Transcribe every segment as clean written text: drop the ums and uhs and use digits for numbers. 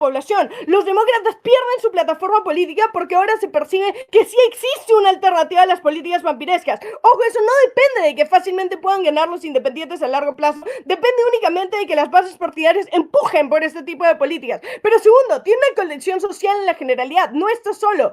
población. Los demócratas pierden su plataforma política porque ahora se percibe que sí existe una alternativa a las políticas vampirescas. Ojo, eso no depende de que fácilmente puedan ganar los independientes a largo plazo, depende únicamente de que las bases partidarias empujen por este tipo de políticas. Pero segundo, tiene una colección social en la generalidad, no está solo.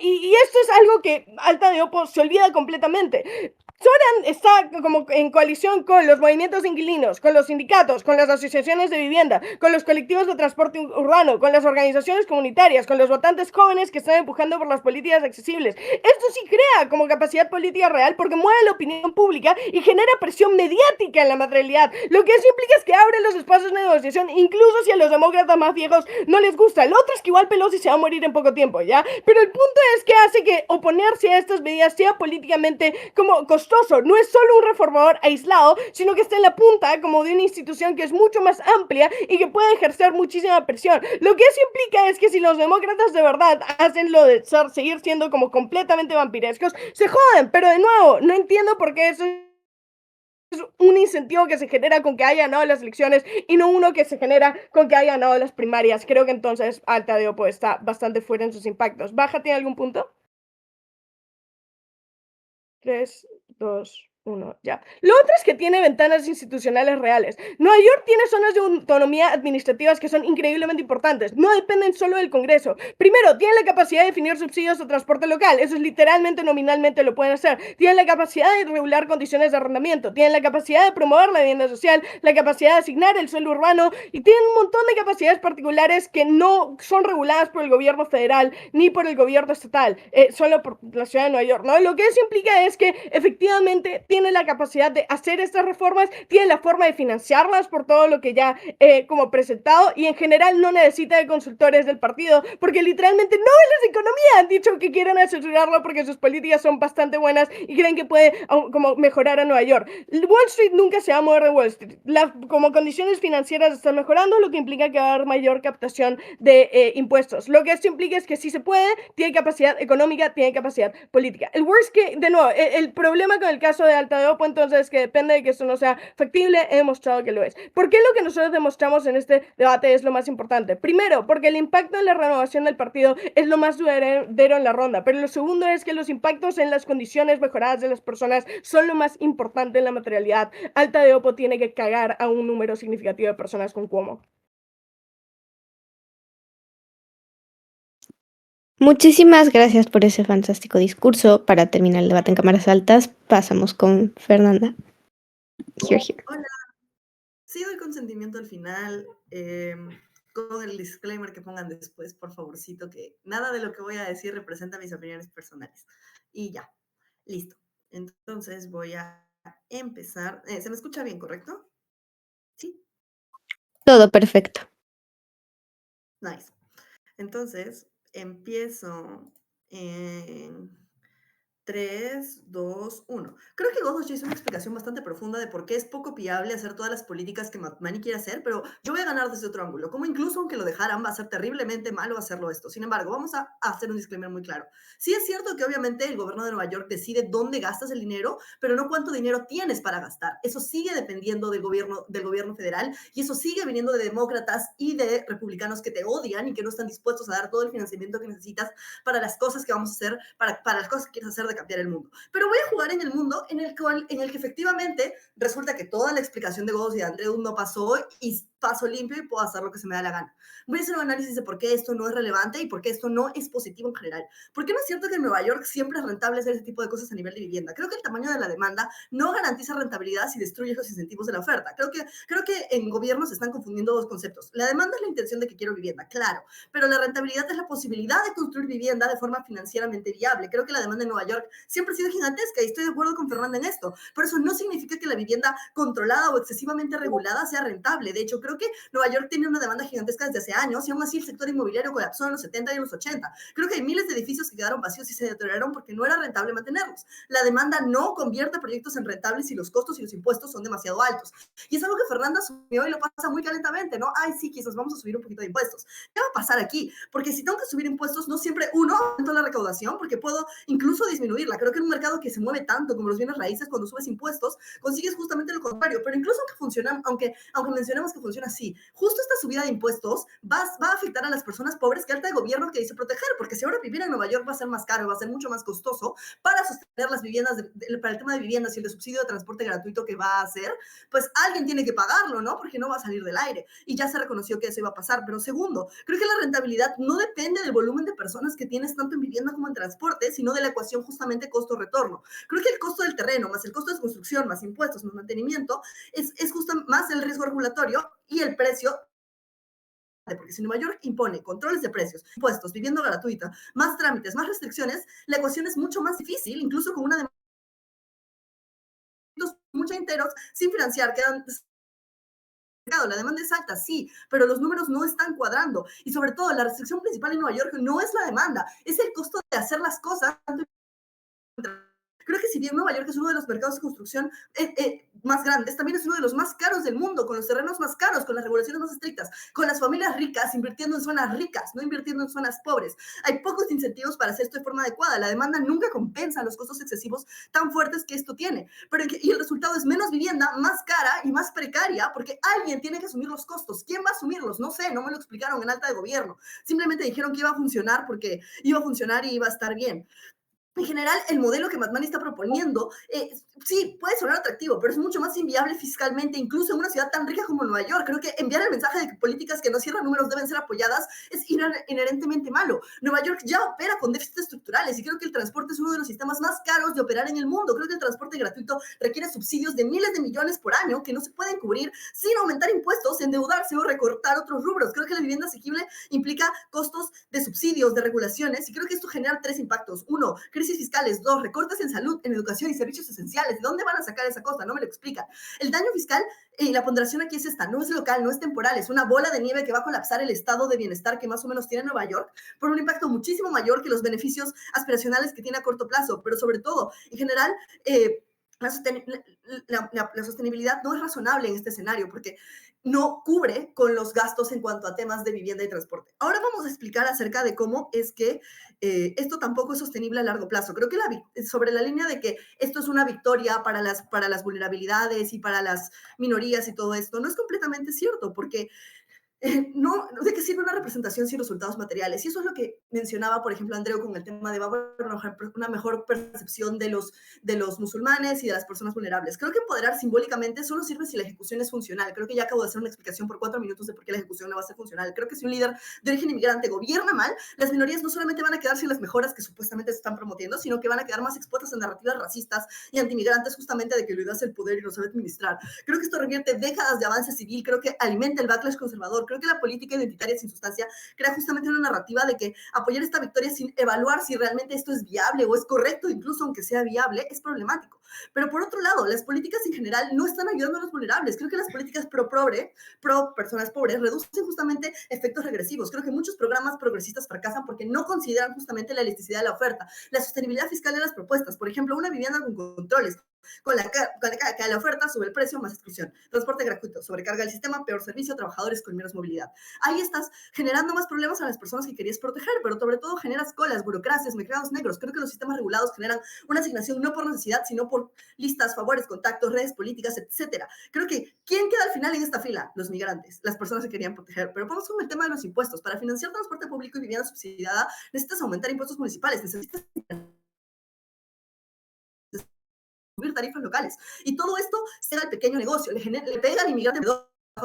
Y esto es algo que Alta de Opo se olvida completamente. Soran está como en coalición con los movimientos de inquilinos, con los sindicatos, con las asociaciones de vivienda, con los colectivos de transporte urbano, con las organizaciones comunitarias, con los votantes jóvenes que están empujando por las políticas accesibles. Esto sí crea como capacidad política real porque mueve la opinión pública y genera presión mediática en la materialidad. Lo que eso implica es que abre los espacios de negociación, incluso si a los demócratas más viejos no les gusta. El otro es que igual Pelosi se va a morir en poco tiempo, ¿ya? Pero el punto es que hace que oponerse a estas medidas sea políticamente como costoso. No es solo un reformador aislado, sino que está en la punta como de una institución que es mucho más amplia y que puede ejercer muchísima presión. Lo que eso implica es que si los demócratas de verdad hacen lo de seguir siendo como completamente vampirescos, se joden. Pero de nuevo, no entiendo por qué eso es un incentivo que se genera con que haya ganado las elecciones y no uno que se genera con que haya ganado las primarias. Creo que entonces Alta de Opo está bastante fuera en sus impactos. ¿Baja tiene algún punto? 3, 2, 1, ya. Lo otro es que tiene ventanas institucionales reales. Nueva York tiene zonas de autonomía administrativas que son increíblemente importantes. No dependen solo del Congreso. Primero, tienen la capacidad de definir subsidios o transporte local. Eso es literalmente, nominalmente lo pueden hacer. Tienen la capacidad de regular condiciones de arrendamiento. Tienen la capacidad de promover la vivienda social, la capacidad de asignar el suelo urbano y tienen un montón de capacidades particulares que no son reguladas por el gobierno federal ni por el gobierno estatal, solo por la ciudad de Nueva York, ¿no? Lo que eso implica es que efectivamente tiene la capacidad de hacer estas reformas, tiene la forma de financiarlas por todo lo que ya como presentado y en general no necesita de consultores del partido porque literalmente no las economía han dicho que quieren asesorarlo porque sus políticas son bastante buenas y creen que puede como mejorar a Nueva York. Wall Street nunca se va a mover de Wall Street. Como condiciones financieras están mejorando, lo que implica que va a haber mayor captación de impuestos. Lo que esto implica es que si se puede, tiene capacidad económica, tiene capacidad política. El worst que, de nuevo, el problema con el caso de Alta de Opo entonces es que depende de que esto no sea factible, he demostrado que lo es. ¿Por qué lo que nosotros demostramos en este debate es lo más importante? Primero, porque el impacto en la renovación del partido es lo más duradero en la ronda, pero lo segundo es que los impactos en las condiciones mejoradas de las personas son lo más importante en la materialidad. Alta de Opo tiene que cagar a un número significativo de personas con Cuomo. Muchísimas gracias por ese fantástico discurso. Para terminar el debate en cámaras altas, pasamos con Fernanda. Here, here. Hola, sí doy consentimiento al final, con el disclaimer que pongan después, por favorcito, que nada de lo que voy a decir representa mis opiniones personales. Y ya, listo. Entonces voy a empezar. ¿Se me escucha bien, correcto? Sí, Todo perfecto. nice. Entonces, empiezo en 3, 2, 1. Creo que Godos ya hizo una explicación bastante profunda de por qué es poco viable hacer todas las políticas que Mani quiere hacer, pero yo voy a ganar desde otro ángulo. Como incluso aunque lo dejaran, va a ser terriblemente malo hacerlo esto. Sin embargo, vamos a hacer un disclaimer muy claro. Sí es cierto que obviamente el gobierno de Nueva York decide dónde gastas el dinero, pero no cuánto dinero tienes para gastar. Eso sigue dependiendo del gobierno federal y eso sigue viniendo de demócratas y de republicanos que te odian y que no están dispuestos a dar todo el financiamiento que necesitas para las cosas que vamos a hacer, para las cosas que quieres hacer de cambiar el mundo. Pero voy a jugar en el mundo en el que efectivamente resulta que toda la explicación de Godos y de Andreu no pasó y paso limpio y puedo hacer lo que se me da la gana. Voy a hacer un análisis de por qué esto no es relevante y por qué esto no es positivo en general. ¿Por qué no es cierto que en Nueva York siempre es rentable hacer ese tipo de cosas a nivel de vivienda? Creo que el tamaño de la demanda no garantiza rentabilidad si destruye los incentivos de la oferta. Creo que en gobiernos se están confundiendo dos conceptos. La demanda es la intención de que quiero vivienda, claro, pero la rentabilidad es la posibilidad de construir vivienda de forma financieramente viable. Creo que la demanda en Nueva York siempre ha sido gigantesca y estoy de acuerdo con Fernanda en esto. Pero eso no significa que la vivienda controlada o excesivamente regulada sea rentable. De hecho, creo que Nueva York tiene una demanda gigantesca desde hace años y aún así el sector inmobiliario colapsó en los 70 y en los 80. Creo que hay miles de edificios que quedaron vacíos y se deterioraron porque no era rentable mantenerlos. La demanda no convierte proyectos en rentables si los costos y los impuestos son demasiado altos. Y es algo que Fernanda asumió y lo pasa muy calentamente, ¿no? Ay, sí, quizás vamos a subir un poquito de impuestos. ¿Qué va a pasar aquí? Porque si tengo que subir impuestos, no siempre, uno, aumento la recaudación, porque puedo incluso disminuirla. Creo que en un mercado que se mueve tanto como los bienes raíces, cuando subes impuestos, consigues justamente lo contrario. Pero incluso aunque mencionemos que funciona funciona así. Justo esta subida de impuestos va a afectar a las personas pobres que alta de gobierno que dice proteger, porque si ahora vivir en Nueva York va a ser más caro, va a ser mucho más costoso para sostener las viviendas, para el tema de viviendas y el de subsidio de transporte gratuito que va a hacer, pues alguien tiene que pagarlo, ¿no? Porque no va a salir del aire. Y ya se reconoció que eso iba a pasar. Pero segundo, creo que la rentabilidad no depende del volumen de personas que tienes tanto en vivienda como en transporte, sino de la ecuación justamente costo-retorno. Creo que el costo del terreno, más el costo de construcción, más impuestos, más mantenimiento, es justo más el riesgo regulatorio y el precio, porque si Nueva York impone controles de precios, impuestos, vivienda gratuita, más trámites, más restricciones, la ecuación es mucho más difícil, incluso con una demanda muchos enteros sin financiar, quedan. La demanda es alta, sí, pero los números no están cuadrando. Y sobre todo, la restricción principal en Nueva York no es la demanda, es el costo de hacer las cosas. Creo que si bien Nueva York es uno de los mercados de construcción más grandes, también es uno de los más caros del mundo, con los terrenos más caros, con las regulaciones más estrictas, con las familias ricas invirtiendo en zonas ricas, no invirtiendo en zonas pobres. Hay pocos incentivos para hacer esto de forma adecuada. La demanda nunca compensa los costos excesivos tan fuertes que esto tiene. Y el resultado es menos vivienda, más cara y más precaria, porque alguien tiene que asumir los costos. ¿Quién va a asumirlos? No sé, no me lo explicaron en alta de gobierno. Simplemente dijeron que iba a funcionar porque iba a funcionar y iba a estar bien. En general, el modelo que Mad Money está proponiendo, sí, puede sonar atractivo, pero es mucho más inviable fiscalmente, incluso en una ciudad tan rica como Nueva York. Creo que enviar el mensaje de que políticas que no cierran números deben ser apoyadas es inherentemente malo. Nueva York ya opera con déficits estructurales y creo que el transporte es uno de los sistemas más caros de operar en el mundo. Creo que el transporte gratuito requiere subsidios de miles de millones por año que no se pueden cubrir sin aumentar impuestos, endeudarse o recortar otros rubros. Creo que la vivienda asequible implica costos de subsidios, de regulaciones, y creo que esto genera 3 impactos. 1, crisis fiscales. 2, recortes en salud, en educación y servicios esenciales. ¿De dónde van a sacar esa cosa? No me lo explican. El daño fiscal, la ponderación aquí es esta, no es local, no es temporal, es una bola de nieve que va a colapsar el estado de bienestar que más o menos tiene Nueva York por un impacto muchísimo mayor que los beneficios aspiracionales que tiene a corto plazo, pero sobre todo, en general, la sostenibilidad no es razonable en este escenario porque no cubre con los gastos en cuanto a temas de vivienda y transporte. Ahora vamos a explicar acerca de cómo es que esto tampoco es sostenible a largo plazo. Creo que sobre la línea de que esto es una victoria para las vulnerabilidades y para las minorías y todo esto, no es completamente cierto, porque no, ¿de qué sirve una representación sin resultados materiales? Y eso es lo que mencionaba, por ejemplo, Andreu con el tema de va a haber una mejor percepción de los musulmanes y de las personas vulnerables. Creo que empoderar simbólicamente solo sirve si la ejecución es funcional. Creo que ya acabo de hacer una explicación por 4 minutos de por qué la ejecución no va a ser funcional. Creo que si un líder de origen inmigrante gobierna mal, las minorías no solamente van a quedar sin las mejoras que supuestamente se están promoviendo, sino que van a quedar más expuestas a narrativas racistas y antimigrantes justamente de que le das el poder y no sabe administrar. Creo que esto revierte décadas de avance civil, creo que alimenta el backlash conservador. Creo que la política identitaria sin sustancia crea justamente una narrativa de que apoyar esta victoria sin evaluar si realmente esto es viable o es correcto, incluso aunque sea viable, es problemático. Pero por otro lado, las políticas en general no están ayudando a los vulnerables. Creo que las políticas pro personas pobres reducen justamente efectos regresivos. Creo que muchos programas progresistas fracasan porque no consideran justamente la elasticidad de la oferta, la sostenibilidad fiscal de las propuestas. Por ejemplo, una vivienda con controles, con la que la oferta sube el precio, más exclusión. Transporte gratuito, sobrecarga el sistema, peor servicio, trabajadores con menos movilidad. Ahí estás generando más problemas a las personas que querías proteger, pero sobre todo generas colas, burocracias, mercados negros. Creo que los sistemas regulados generan una asignación no por necesidad, sino por listas, favores, contactos, redes políticas, etcétera. Creo que ¿quién queda al final en esta fila? Los migrantes, las personas que querían proteger. Pero vamos con el tema de los impuestos. Para financiar transporte público y vivienda subsidiada, necesitas aumentar impuestos municipales, necesitas subir tarifas locales. Y todo esto se da al pequeño negocio, le pega al inmigrante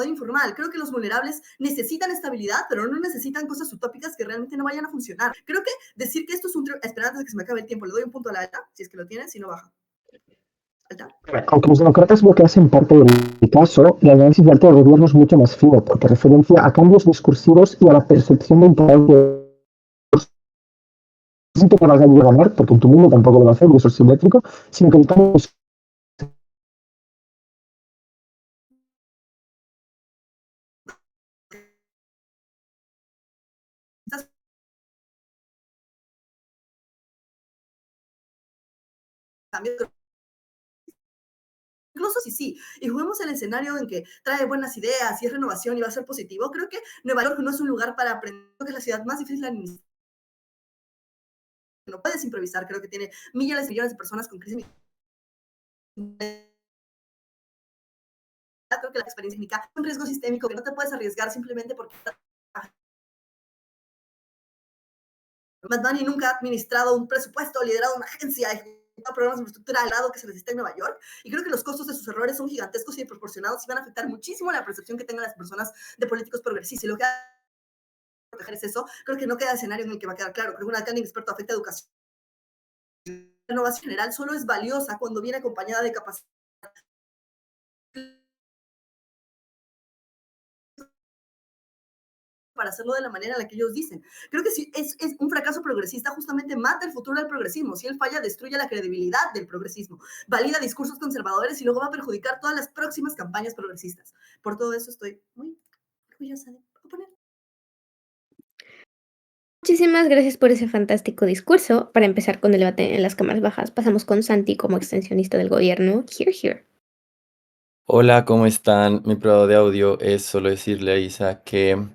informal. Creo que los vulnerables necesitan estabilidad, pero no necesitan cosas utópicas que realmente no vayan a funcionar. Creo que decir que esto es un... Espera, antes de que se me acabe el tiempo, le doy un punto a la alta, si es que lo tiene, si no baja. Alta. Aunque los demócratas bloqueasen parte del caso, el análisis de alto del gobierno es mucho más fino, porque referencia a cambios discursivos y a la percepción de importancia. No siento que valga a ganar, porque en tu mundo tampoco lo va a hacer, y eso es simétrico, sino que el cambio es Incluso si sí, y juguemos el escenario en que trae buenas ideas y es renovación y va a ser positivo, creo que Nueva York no es un lugar para aprender, creo que es la ciudad más difícil de administrar. No puedes improvisar, creo que tiene millones y millones de personas con crisis creo que la experiencia clínica es un riesgo sistémico que no te puedes arriesgar simplemente porque Mad Money nunca ha administrado un presupuesto, liderado una agencia, ejecutado programas de infraestructura al lado que se necesita en Nueva York. Y creo que los costos de sus errores son gigantescos y desproporcionados y van a afectar muchísimo la percepción que tengan las personas de políticos progresistas. Y lo que va a proteger es eso. Creo que no queda escenario en el que va a quedar claro. Creo que un alcalde inexperto afecta a educación. La innovación general solo es valiosa cuando viene acompañada de capacidad para hacerlo de la manera en la que ellos dicen. Creo que si es un fracaso progresista, justamente mata el futuro del progresismo. Si él falla, destruye la credibilidad del progresismo, valida discursos conservadores y luego va a perjudicar todas las próximas campañas progresistas. Por todo eso estoy muy orgullosa de oponer. Muchísimas gracias por ese fantástico discurso. Para empezar con el debate en las cámaras bajas, pasamos con Santi como extensionista del gobierno. Here, here. Hola, ¿cómo están? Mi prueba de audio es solo decirle a Isa que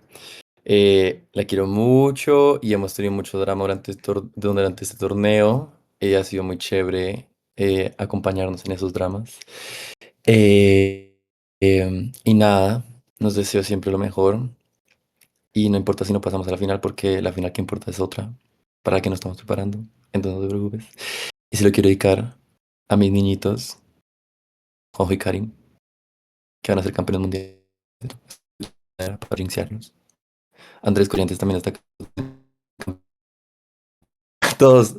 la quiero mucho y hemos tenido mucho drama durante este torneo. Ha sido muy chévere acompañarnos en esos dramas. Eh, y nada, nos deseo siempre lo mejor. Y no importa si no pasamos a la final, porque la final que importa es otra, para la que nos estamos preparando. Entonces no te preocupes. Y se lo quiero dedicar a mis niñitos, Jojo y Karim, que van a ser campeones mundiales, para iniciarlos. Andrés Corrientes también está acá. Todos,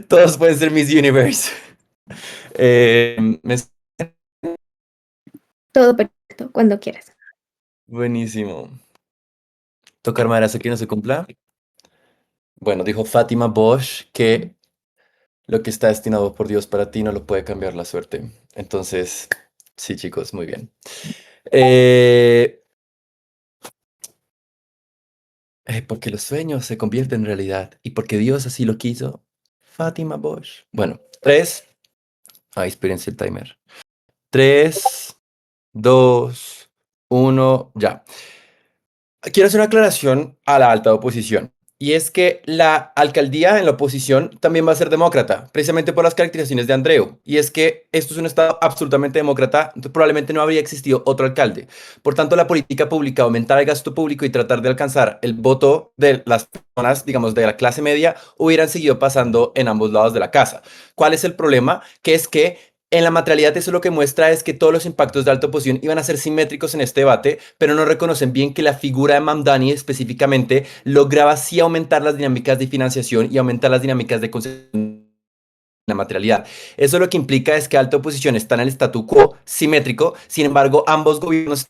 todos pueden ser Miss Universe. Me Todo perfecto, cuando quieras. Buenísimo. Tocar madera hasta que no se cumpla. Bueno, dijo Fátima Bosch que lo que está destinado por Dios para ti no lo puede cambiar la suerte. Entonces, sí, chicos, muy bien. Porque los sueños se convierten en realidad y porque Dios así lo quiso. Fátima Bosch. Bueno, 3. Espérense el timer. 3, 2, 1, ya. Quiero hacer una aclaración a la alta oposición. Y es que la alcaldía en la oposición también va a ser demócrata, precisamente por las caracterizaciones de Andreu. Y es que esto es un estado absolutamente demócrata, entonces probablemente no habría existido otro alcalde. Por tanto, la política pública, aumentar el gasto público y tratar de alcanzar el voto de las personas, digamos, de la clase media, hubieran seguido pasando en ambos lados de la casa. ¿Cuál es el problema? Que es que en la materialidad eso lo que muestra es que todos los impactos de alta oposición iban a ser simétricos en este debate, pero no reconocen bien que la figura de Mamdani específicamente lograba sí aumentar las dinámicas de financiación y aumentar las dinámicas de concesión en la materialidad. Eso lo que implica es que alta oposición está en el statu quo simétrico, sin embargo ambos gobiernos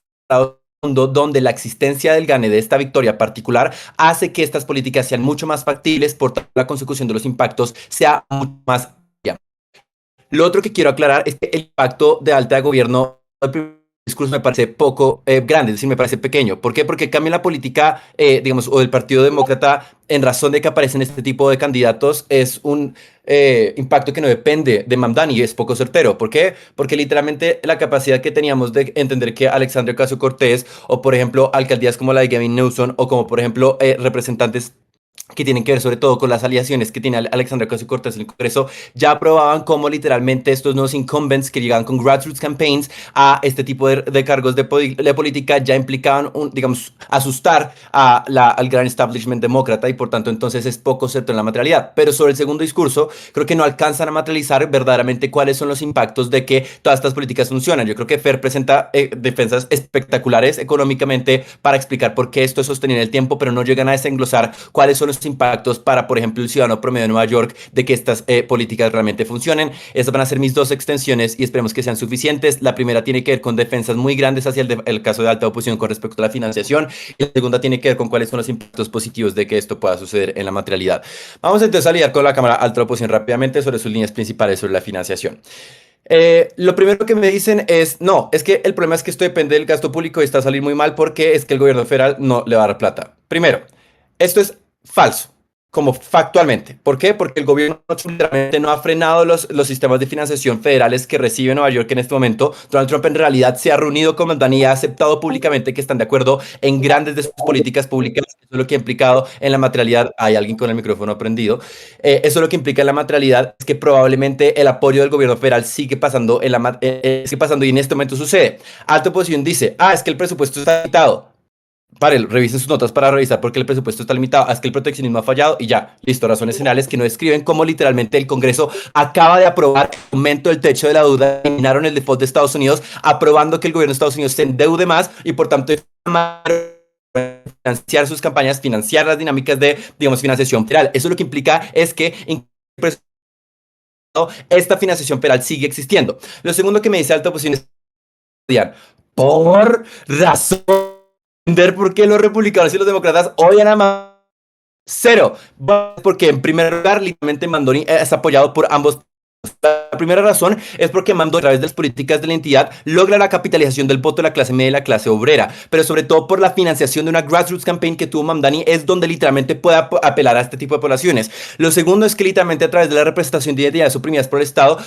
donde la existencia del gane de esta victoria particular hace que estas políticas sean mucho más factibles, por tanto la consecución de los impactos sea mucho más. Lo otro que quiero aclarar es que el impacto de alta de gobierno del primer discurso me parece poco grande, es decir, me parece pequeño. ¿Por qué? Porque cambia la política, digamos, o del Partido Demócrata en razón de que aparecen este tipo de candidatos es un impacto que no depende de Mamdani y es poco certero. ¿Por qué? Porque literalmente la capacidad que teníamos de entender que Alexandria Ocasio-Cortez o, por ejemplo, alcaldías como la de Gavin Newsom o como, por ejemplo, representantes que tienen que ver sobre todo con las aliaciones que tiene Alexandria Ocasio-Cortez en el Congreso, ya aprobaban cómo literalmente estos nuevos incumbents que llegaban con grassroots campaigns a este tipo de cargos de política ya implicaban, digamos, asustar al gran establishment demócrata y por tanto entonces es poco cierto en la materialidad. Pero sobre el segundo discurso, creo que no alcanzan a materializar verdaderamente cuáles son los impactos de que todas estas políticas funcionan. Yo creo que Fer presenta defensas espectaculares económicamente para explicar por qué esto es sostenible en el tiempo, pero no llegan a desenglosar cuáles son los impactos para, por ejemplo, el ciudadano promedio de Nueva York de que estas políticas realmente funcionen. Esas van a ser mis dos extensiones y esperemos que sean suficientes. La primera tiene que ver con defensas muy grandes hacia el caso de alta oposición con respecto a la financiación y la segunda tiene que ver con cuáles son los impactos positivos de que esto pueda suceder en la materialidad. Vamos entonces a lidiar con la Cámara Alta Oposición rápidamente sobre sus líneas principales sobre la financiación. Lo primero que me dicen es, no, es que el problema es que esto depende del gasto público y está a salir muy mal porque es que el gobierno federal no le va a dar plata. Primero, esto es falso. como factualmente. ¿Por qué? Porque el gobierno literalmente no ha frenado los sistemas de financiación federales que recibe Nueva York en este momento. Donald Trump en realidad se ha reunido con Mamdani y ha aceptado públicamente que están de acuerdo en grandes de sus políticas públicas. Eso es lo que ha implicado en la materialidad. Hay alguien con el micrófono prendido. Eso lo que implica en la materialidad es que probablemente el apoyo del gobierno federal sigue pasando, sigue pasando y en este momento sucede. Alta oposición dice, es que el presupuesto está limitado. Paren, revisen sus notas para revisar por qué el presupuesto está limitado, es que el proteccionismo ha fallado y ya, listo, razones generales que no describen cómo literalmente el Congreso acaba de aprobar el aumento del techo de la deuda, eliminaron el default de Estados Unidos, aprobando que el gobierno de Estados Unidos se endeude más y por tanto financiar sus campañas, financiar las dinámicas de, digamos, financiación federal. Eso lo que implica es que esta financiación federal sigue existiendo. Lo segundo que me dice alta oposición es por razón entender por qué los republicanos y los demócratas odian a Mamdani. Cero, porque en primer lugar, literalmente Mamdani es apoyado por ambos. La primera razón es porque Mamdani, a través de las políticas de la entidad, logra la capitalización del voto de la clase media y la clase obrera, pero sobre todo por la financiación de una grassroots campaign que tuvo Mamdani, es donde literalmente puede apelar a este tipo de poblaciones. Lo segundo es que literalmente a través de la representación de identidades oprimidas por el Estado,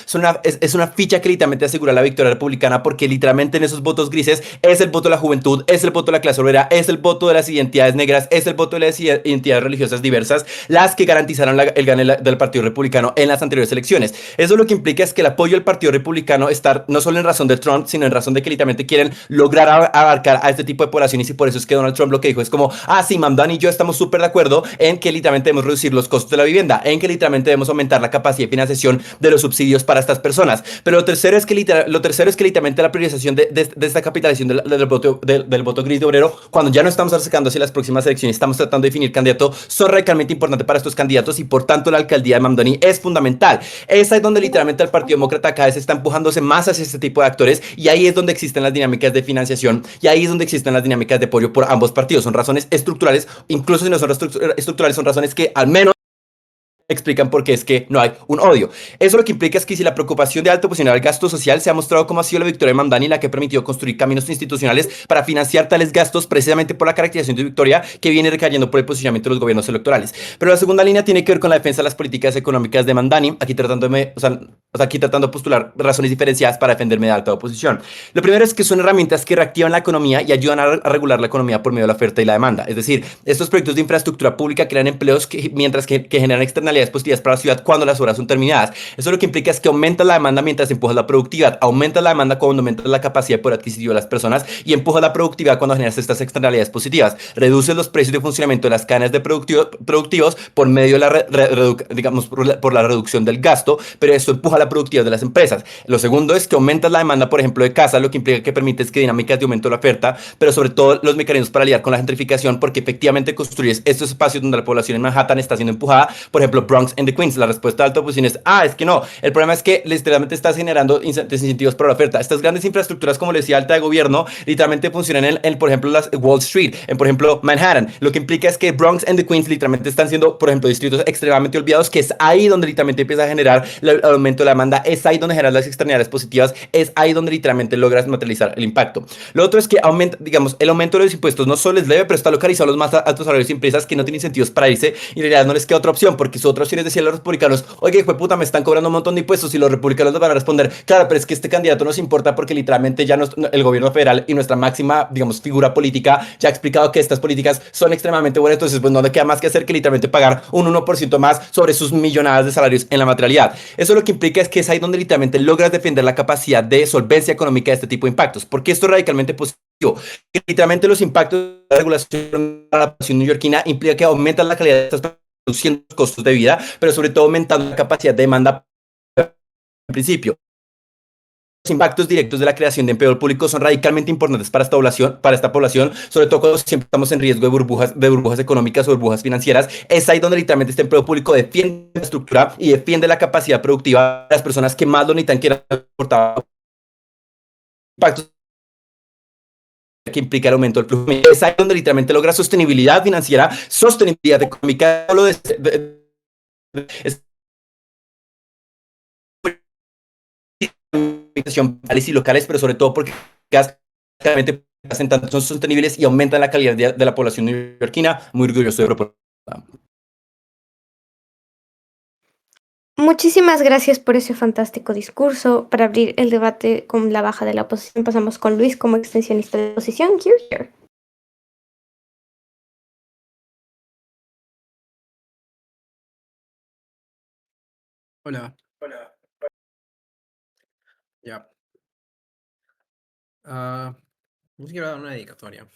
es una ficha que literalmente asegura la victoria republicana, porque literalmente en esos votos grises es el voto de la juventud, es el voto de la clase obrera, es el voto de las identidades negras, es el voto de las identidades religiosas diversas, las que garantizaron el gane del Partido Republicano en las anteriores elecciones. Eso lo que implica es que el apoyo del Partido Republicano está no solo en razón de Trump, sino en razón de que literalmente quieren lograr abarcar a este tipo de poblaciones, y por eso es que Donald Trump lo que dijo es como, sí, Mamdani y yo estamos súper de acuerdo en que literalmente debemos reducir los costos de la vivienda, en que literalmente debemos aumentar la capacidad de financiación de los subsidios para estas personas. Pero lo tercero es que literalmente la priorización de esta capitalización del voto gris de obrero, cuando ya no estamos acercando hacia las próximas elecciones, estamos tratando de definir candidato, son radicalmente importantes para estos candidatos y por tanto la alcaldía de Mamdani es fundamental. Esa es donde literalmente el Partido Demócrata cada vez está empujándose más hacia este tipo de actores, y ahí es donde existen las dinámicas de financiación y ahí es donde existen las dinámicas de apoyo por ambos partidos. Son razones estructurales, incluso si no son estructurales, son razones que al menos explican por qué es que no hay un odio. Eso lo que implica es que si la preocupación de alta oposición al gasto social se ha mostrado como ha sido la victoria de Mamdani, la que ha permitido construir caminos institucionales para financiar tales gastos precisamente por la caracterización de victoria que viene recayendo por el posicionamiento de los gobiernos electorales. Pero la segunda línea tiene que ver con la defensa de las políticas económicas de Mamdani, aquí tratando de postular razones diferenciadas para defenderme de alta oposición. Lo primero es que son herramientas que reactivan la economía y ayudan a regular la economía por medio de la oferta y la demanda. Es decir, estos proyectos de infraestructura pública crean empleos mientras que generan externalidades positivas para la ciudad cuando las obras son terminadas. Eso lo que implica es que aumenta la demanda mientras empuja la productividad, aumenta la demanda cuando aumenta la capacidad de poder adquisitivo de las personas y empuja la productividad cuando generas estas externalidades positivas. Reduce los precios de funcionamiento de las cadenas de productivos por medio de por la reducción del gasto, pero esto empuja la productividad de las empresas. Lo segundo es que aumenta la demanda, por ejemplo, de casa, lo que implica que permites que dinámicas de aumento de la oferta, pero sobre todo los mecanismos para lidiar con la gentrificación, porque efectivamente construyes estos espacios donde la población en Manhattan está siendo empujada, por ejemplo, Bronx and the Queens. La respuesta de alta oposición es que no. El problema es que literalmente estás generando desincentivos para la oferta. Estas grandes infraestructuras, como les decía, alta de gobierno, literalmente funcionan por ejemplo, las Wall Street, por ejemplo, Manhattan. Lo que implica es que Bronx and the Queens literalmente están siendo, por ejemplo, distritos extremadamente olvidados, que es ahí donde literalmente empieza a generar el aumento de la demanda, es ahí donde generas las externalidades positivas, es ahí donde literalmente logras materializar el impacto. Lo otro es que aumenta, digamos, el aumento de los impuestos no solo es leve, pero está localizado a los más altos salarios y empresas que no tienen incentivos para irse, y en realidad no les queda otra opción, porque su otra opción es decir a los republicanos, oye, hijo de puta, me están cobrando un montón de impuestos, y los republicanos les van a responder, claro, pero es que este candidato nos importa porque literalmente ya el gobierno federal y nuestra máxima, digamos, figura política ya ha explicado que estas políticas son extremadamente buenas, entonces pues no le queda más que hacer que literalmente pagar un 1% más sobre sus millonadas de salarios en la materialidad. Eso lo que implica es que es ahí donde literalmente logras defender la capacidad de solvencia económica de este tipo de impactos, porque esto es radicalmente positivo. Que literalmente los impactos de la regulación de la población neoyorquina implica que aumenta la calidad de estas personas, reduciendo los costos de vida, pero sobre todo aumentando la capacidad de demanda en principio. Los impactos directos de la creación de empleo público son radicalmente importantes para esta población, sobre todo cuando siempre estamos en riesgo de burbujas económicas o burbujas financieras. Es ahí donde literalmente este empleo público defiende la estructura y defiende la capacidad productiva de las personas que más lo necesitan, quieran aportar impactos que implica el aumento del flujo. Es ahí donde literalmente logra sostenibilidad financiera, sostenibilidad económica, y locales, pero sobre todo porque son sostenibles y aumentan la calidad de la población neoyorquina. Muy orgulloso de proponer. Muchísimas gracias por ese fantástico discurso. Para abrir el debate con la baja de la oposición, pasamos con Luis como extensionista de oposición. Here, here. Hola, ya. Ah, yo quiero dar una dedicatoria.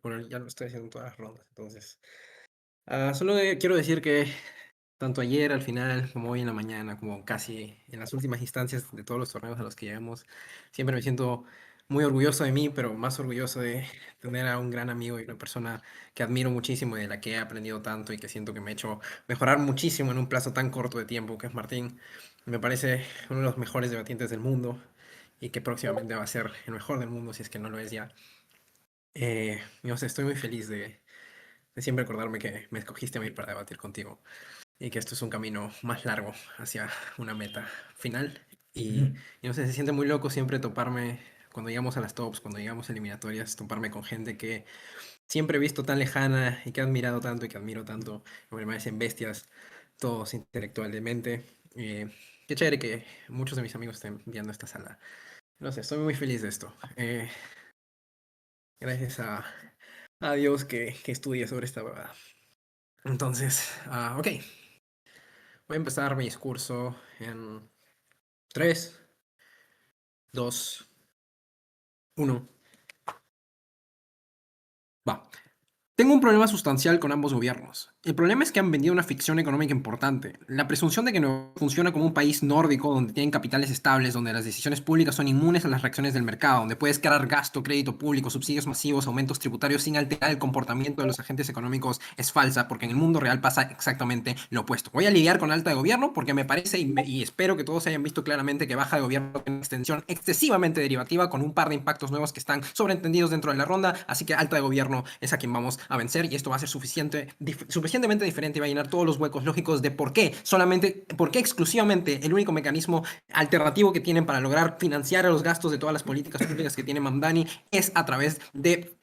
Bueno, ya lo estoy haciendo en todas las rondas, entonces. Solo quiero decir que tanto ayer al final, como hoy en la mañana, como casi en las últimas instancias de todos los torneos a los que llegamos, siempre me siento muy orgulloso de mí, pero más orgulloso de tener a un gran amigo y una persona que admiro muchísimo y de la que he aprendido tanto y que siento que me ha hecho mejorar muchísimo en un plazo tan corto de tiempo, que es Martín. Me parece uno de los mejores debatientes del mundo y que próximamente va a ser el mejor del mundo si es que no lo es ya. No sé, estoy muy feliz de siempre acordarme que me escogiste a mí para debatir contigo y que esto es un camino más largo hacia una meta final. Y no sé, se siente muy loco siempre toparme, cuando llegamos a las tops, cuando llegamos a eliminatorias, toparme con gente que siempre he visto tan lejana y que he admirado tanto y que admiro tanto. Me parecen bestias, todos intelectualmente. Qué chévere que muchos de mis amigos estén viendo esta sala. No sé, estoy muy feliz de esto. Gracias a Dios que estudie sobre esta verdad. Entonces, ok. Voy a empezar mi discurso en 3, 2, 1. Va. Tengo un problema sustancial con ambos gobiernos. El problema es que han vendido una ficción económica importante. La presunción de que no funciona como un país nórdico donde tienen capitales estables, donde las decisiones públicas son inmunes a las reacciones del mercado, donde puedes crear gasto, crédito público, subsidios masivos, aumentos tributarios sin alterar el comportamiento de los agentes económicos es falsa, porque en el mundo real pasa exactamente lo opuesto. Voy a lidiar con alta de gobierno porque me parece y espero que todos hayan visto claramente que baja de gobierno tiene una extensión excesivamente derivativa con un par de impactos nuevos que están sobreentendidos dentro de la ronda, así que alta de gobierno es a quien vamos a vencer y esto va a ser suficientemente diferente y va a llenar todos los huecos lógicos de por qué exclusivamente el único mecanismo alternativo que tienen para lograr financiar los gastos de todas las políticas públicas que tiene Mamdani es a través de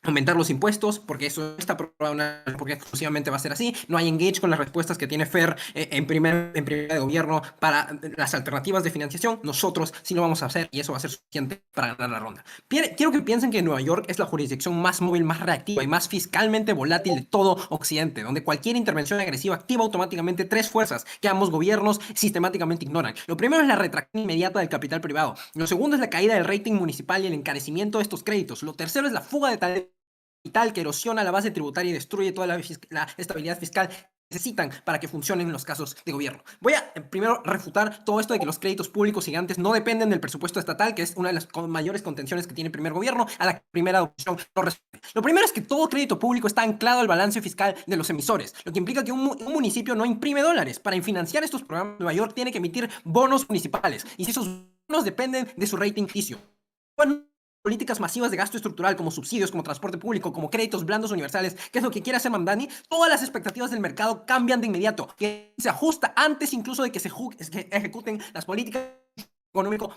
aumentar los impuestos, porque eso está probado, porque exclusivamente va a ser así. No hay engage con las respuestas que tiene Fer en primera de gobierno para las alternativas de financiación. Nosotros sí lo vamos a hacer y eso va a ser suficiente para ganar la ronda. Quiero que piensen que Nueva York es la jurisdicción más móvil, más reactiva y más fiscalmente volátil de todo Occidente, donde cualquier intervención agresiva activa automáticamente tres fuerzas que ambos gobiernos sistemáticamente ignoran. Lo primero es la retracción inmediata del capital privado. Lo segundo es la caída del rating municipal y el encarecimiento de estos créditos. Lo tercero es la fuga de talento que erosiona la base tributaria y destruye toda la estabilidad fiscal que necesitan para que funcionen los casos de gobierno. Voy a primero refutar todo esto de que los créditos públicos gigantes no dependen del presupuesto estatal, que es una de las mayores contenciones que tiene el primer gobierno, a la primera oposición no responde. Lo primero es que todo crédito público está anclado al balance fiscal de los emisores, lo que implica que un municipio no imprime dólares. Para financiar estos programas, Nueva York tiene que emitir bonos municipales, y si esos bonos dependen de su rating ficticio, políticas masivas de gasto estructural como subsidios, como transporte público, como créditos blandos universales, que es lo que quiere hacer Mamdani, todas las expectativas del mercado cambian de inmediato, que se ajusta antes incluso de que se ejecuten las políticas económicas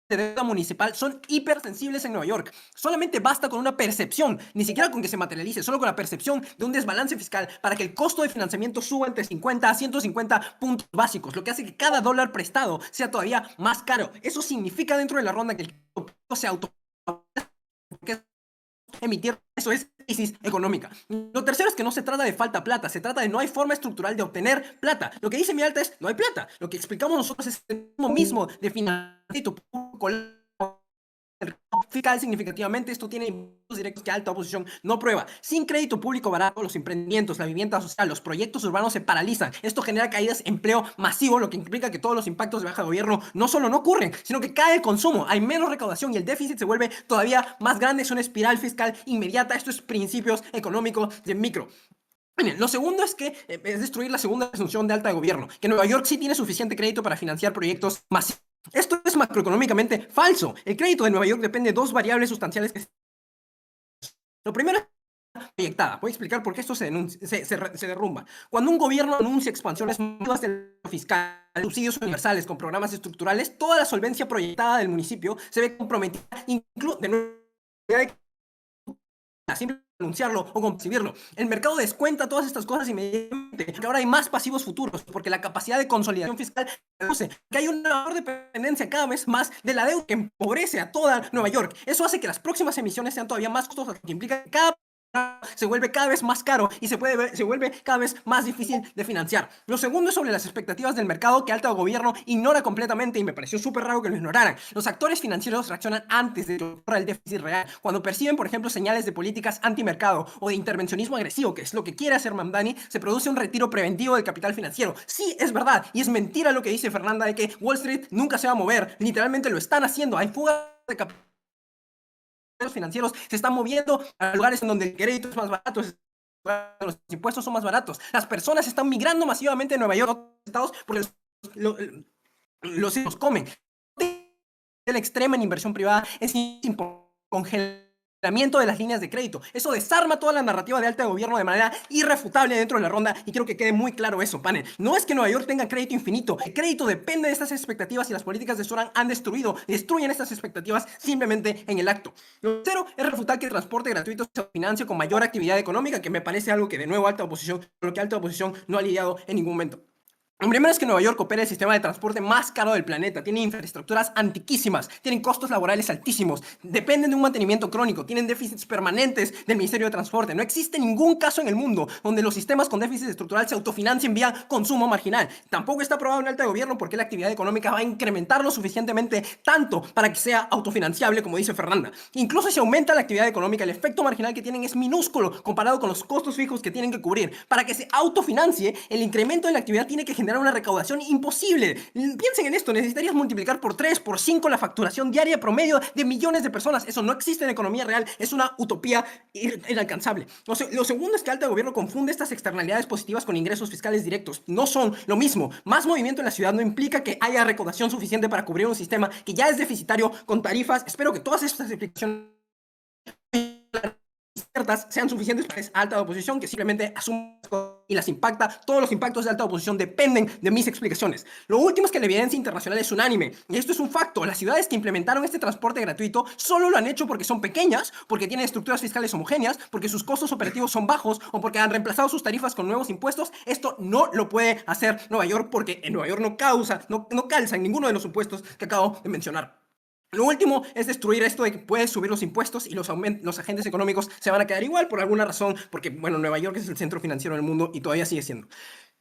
de deuda municipal son hipersensibles en Nueva York. Solamente basta con una percepción, ni siquiera con que se materialice, solo con la percepción de un desbalance fiscal para que el costo de financiamiento suba entre 50 a 150 puntos básicos, lo que hace que cada dólar prestado sea todavía más caro. Eso significa dentro de la ronda que el se auto emitir, eso es crisis económica. Lo tercero es que no se trata de falta plata, se trata de no hay forma estructural de obtener plata. Lo que dice mi alta es no hay plata. Lo que explicamos nosotros es el mismo de financiamiento fiscal significativamente. Esto tiene impactos directos que alta oposición no prueba. Sin crédito público barato, los emprendimientos, la vivienda social, los proyectos urbanos se paralizan. Esto genera caídas de empleo masivo, lo que implica que todos los impactos de baja de gobierno no solo no ocurren, sino que cae el consumo, hay menos recaudación y el déficit se vuelve todavía más grande. Es una espiral fiscal inmediata. Esto es principios económicos de micro. Miren, lo segundo es que es destruir la segunda presunción de alta de gobierno, que Nueva York sí tiene suficiente crédito para financiar proyectos masivos. Esto es macroeconómicamente falso. El crédito de Nueva York depende de dos variables sustanciales. Lo primero es proyectada. Voy a explicar por qué esto se derrumba. Cuando un gobierno anuncia expansiones masivas del fiscal, subsidios universales con programas estructurales, toda la solvencia proyectada del municipio se ve comprometida, incluso de nuevo simplemente anunciarlo o concebirlo. El mercado descuenta todas estas cosas inmediatamente, que ahora hay más pasivos futuros, porque la capacidad de consolidación fiscal reduce, que hay una mayor dependencia cada vez más de la deuda que empobrece a toda Nueva York. Eso hace que las próximas emisiones sean todavía más costosas, que implica que cada se vuelve cada vez más caro y se vuelve cada vez más difícil de financiar. Lo segundo es sobre las expectativas del mercado que alto gobierno ignora completamente y me pareció súper raro que lo ignoraran. Los actores financieros reaccionan antes de que ocurra el déficit real, cuando perciben, por ejemplo, señales de políticas antimercado o de intervencionismo agresivo, que es lo que quiere hacer Mamdani, se produce un retiro preventivo del capital financiero. Sí, es verdad, y es mentira lo que dice Fernanda de que Wall Street nunca se va a mover, literalmente lo están haciendo, hay fuga de capital financieros se están moviendo a lugares en donde el crédito es más barato, los impuestos son más baratos. Las personas están migrando masivamente a Nueva York, a otros estados, porque los hijos comen. La extrema en inversión privada es congelamiento de las líneas de crédito. Eso desarma toda la narrativa de alta gobierno de manera irrefutable dentro de la ronda y quiero que quede muy claro eso, panel. No es que Nueva York tenga crédito infinito. El crédito depende de estas expectativas y las políticas de Soran han destruyen estas expectativas simplemente en el acto. Lo tercero es refutar que el transporte gratuito se financie con mayor actividad económica, que me parece algo que de nuevo lo que alta oposición no ha lidiado en ningún momento. Lo primero es que Nueva York opera el sistema de transporte más caro del planeta, tiene infraestructuras antiquísimas, tienen costos laborales altísimos, dependen de un mantenimiento crónico, tienen déficits permanentes del Ministerio de Transporte. No existe ningún caso en el mundo donde los sistemas con déficit estructural se autofinancien vía consumo marginal. Tampoco está aprobado en alta gobierno porque la actividad económica va a incrementar lo suficientemente tanto para que sea autofinanciable, como dice Fernanda. Incluso si aumenta la actividad económica, el efecto marginal que tienen es minúsculo comparado con los costos fijos que tienen que cubrir. Para que se autofinancie, el incremento de la actividad tiene que generar una recaudación imposible. Piensen en esto, necesitarías multiplicar por 3, por 5 la facturación diaria promedio de millones de personas. Eso no existe en la economía real, es una utopía inalcanzable. Lo segundo es que alta gobierno confunde estas externalidades positivas con ingresos fiscales directos. No son lo mismo. Más movimiento en la ciudad no implica que haya recaudación suficiente para cubrir un sistema que ya es deficitario con tarifas. Espero que todas estas explicaciones sean suficientes para esa alta oposición que simplemente asume y las impacta. Todos los impactos de alta oposición dependen de mis explicaciones. Lo último es que la evidencia internacional es unánime y esto es un facto. Las ciudades que implementaron este transporte gratuito solo lo han hecho porque son pequeñas, porque tienen estructuras fiscales homogéneas, porque sus costos operativos son bajos o porque han reemplazado sus tarifas con nuevos impuestos. Esto no lo puede hacer Nueva York porque en Nueva York no calza en ninguno de los impuestos que acabo de mencionar. Lo último es destruir esto de que puedes subir los impuestos y los agentes económicos se van a quedar igual por alguna razón, porque, bueno, Nueva York es el centro financiero del mundo y todavía sigue siendo.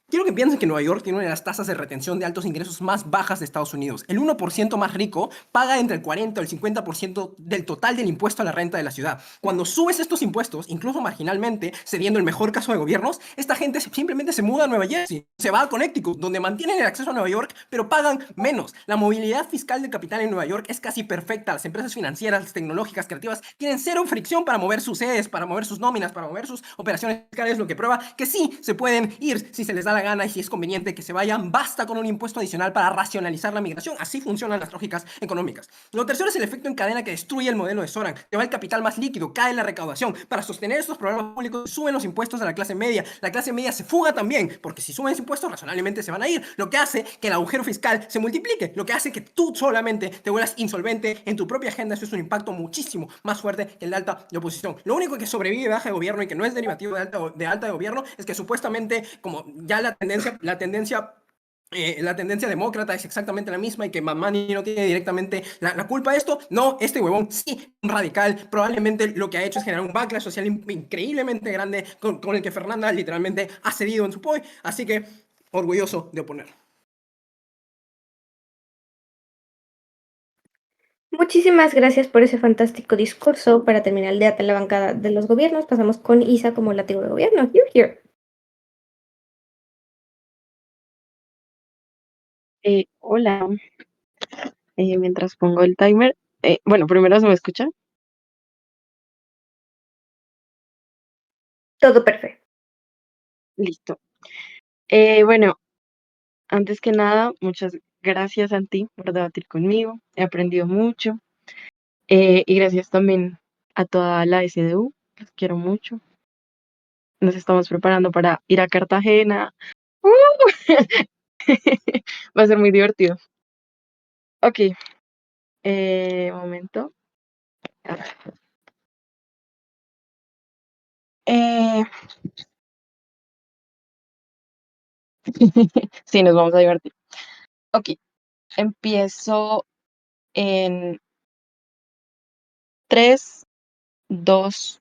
Quiero que piensen que Nueva York tiene una de las tasas de retención de altos ingresos más bajas de Estados Unidos. El 1% más rico paga entre el 40 y el 50% del total del impuesto a la renta de la ciudad. Cuando subes estos impuestos, incluso marginalmente, cediendo el mejor caso de gobiernos, esta gente simplemente se muda a Nueva Jersey, se va a Connecticut, donde mantienen el acceso a Nueva York, pero pagan menos. La movilidad fiscal del capital en Nueva York es casi perfecta. Las empresas financieras, tecnológicas, creativas, tienen cero fricción para mover sus sedes, para mover sus nóminas, para mover sus operaciones fiscales, lo que prueba que sí se pueden ir si se les da la gana y si es conveniente que se vayan, basta con un impuesto adicional para racionalizar la migración. Así funcionan las lógicas económicas. Lo tercero es el efecto en cadena que destruye el modelo de Soran. Se va el capital más líquido, cae la recaudación. Para sostener estos programas públicos suben los impuestos a la clase media. La clase media se fuga también, porque si suben los impuestos razonablemente se van a ir, lo que hace que el agujero fiscal se multiplique, lo que hace que tú solamente te vuelvas insolvente en tu propia agenda. Eso es un impacto muchísimo más fuerte que el de alta de oposición. Lo único que sobrevive de baja de gobierno y que no es derivativo de alta de gobierno es que supuestamente, como ya la tendencia demócrata es exactamente la misma y que Mamdani no tiene directamente la culpa de esto. No, este huevón sí, un radical, probablemente lo que ha hecho es generar un backlash social increíblemente grande con el que Fernanda literalmente ha cedido en su POI, así que orgulloso de oponer. Muchísimas gracias por ese fantástico discurso. Para terminar el debate en la bancada de los gobiernos, pasamos con Isa como látigo de gobierno. Here. Hola, mientras pongo el timer, bueno, primero se me escucha. Todo perfecto. Listo. Bueno, antes que nada, muchas gracias a ti por debatir conmigo. He aprendido mucho. Y gracias también a toda la SDU. Los quiero mucho. Nos estamos preparando para ir a Cartagena. ¡Uh! Va a ser muy divertido. Ok, momento. Eh, sí, nos vamos a divertir. Ok, empiezo en 3, 2,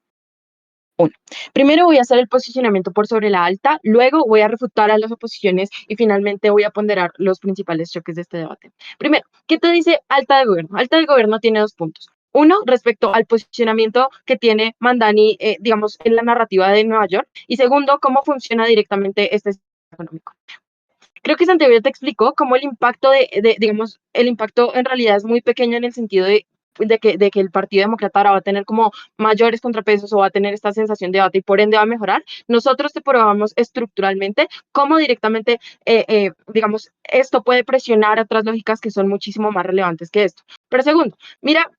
1. Primero voy a hacer el posicionamiento por sobre la alta, luego voy a refutar a las oposiciones y finalmente voy a ponderar los principales choques de este debate. Primero, ¿qué te dice alta de gobierno? Alta de gobierno tiene 2 puntos. Uno, respecto al posicionamiento que tiene Mandani, digamos, en la narrativa de Nueva York. Y segundo, cómo funciona directamente este sistema económico. Creo que Santiago ya te explicó cómo el impacto digamos, el impacto en realidad es muy pequeño en el sentido de que el Partido Demócrata ahora va a tener como mayores contrapesos o va a tener esta sensación de debate y por ende va a mejorar. Nosotros te probamos estructuralmente cómo directamente, digamos, esto puede presionar a otras lógicas que son muchísimo más relevantes que esto. Pero segundo, mira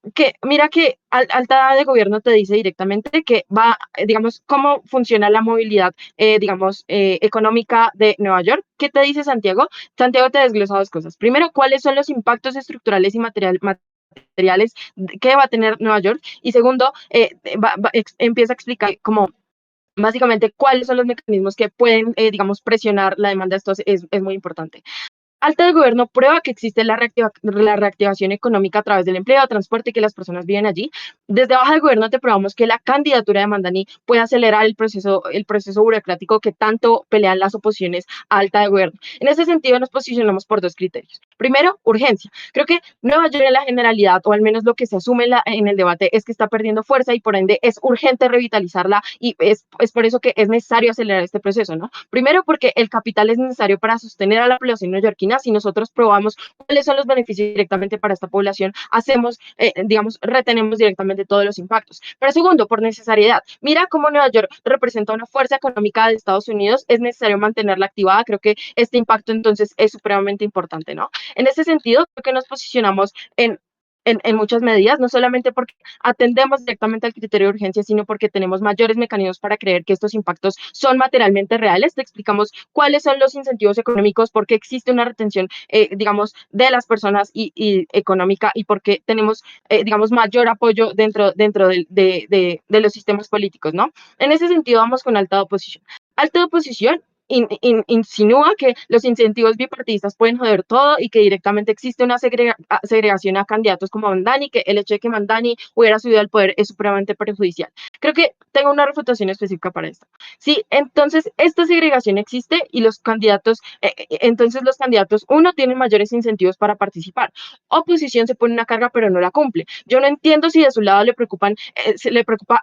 que alta de gobierno te dice directamente que va, digamos, cómo funciona la movilidad, digamos, económica de Nueva York. ¿Qué te dice Santiago? Santiago te desglosa 2 cosas. Primero, cuáles son los impactos estructurales y materiales que va a tener Nueva York. Y segundo, empieza a explicar como básicamente cuáles son los mecanismos que pueden, digamos, presionar la demanda. Esto es muy importante. Alta del gobierno prueba que existe la reactivación económica a través del empleo, transporte y que las personas viven allí. Desde baja del gobierno te probamos que la candidatura de Mandani puede acelerar el proceso burocrático que tanto pelean las oposiciones a alta de gobierno. En ese sentido nos posicionamos por 2 criterios. Primero, urgencia. Creo que Nueva York en la generalidad, o al menos lo que se asume en el debate, es que está perdiendo fuerza y por ende es urgente revitalizarla y es por eso que es necesario acelerar este proceso, ¿no? Primero, porque el capital es necesario para sostener a la población neoyorquina. Si nosotros probamos cuáles son los beneficios directamente para esta población, hacemos, digamos, retenemos directamente todos los impactos. Pero segundo, por necesidad. Mira cómo Nueva York representa una fuerza económica de Estados Unidos, es necesario mantenerla activada. Creo que este impacto entonces es supremamente importante, ¿no? En ese sentido, creo que nos posicionamos en muchas medidas, no solamente porque atendemos directamente al criterio de urgencia, sino porque tenemos mayores mecanismos para creer que estos impactos son materialmente reales. Te explicamos cuáles son los incentivos económicos, por qué existe una retención, digamos, de las personas y económica y por qué tenemos, digamos, mayor apoyo dentro de los sistemas políticos, ¿no? En ese sentido, vamos con alta oposición. Alta oposición insinúa que los incentivos bipartidistas pueden joder todo y que directamente existe una segregación a candidatos como Mandani, que el hecho de que Mandani hubiera subido al poder es supremamente perjudicial. Creo que tengo una refutación específica para esto. Sí, entonces esta segregación existe y entonces los candidatos, uno, tienen mayores incentivos para participar. Oposición se pone una carga pero no la cumple. Yo no entiendo si de su lado le preocupa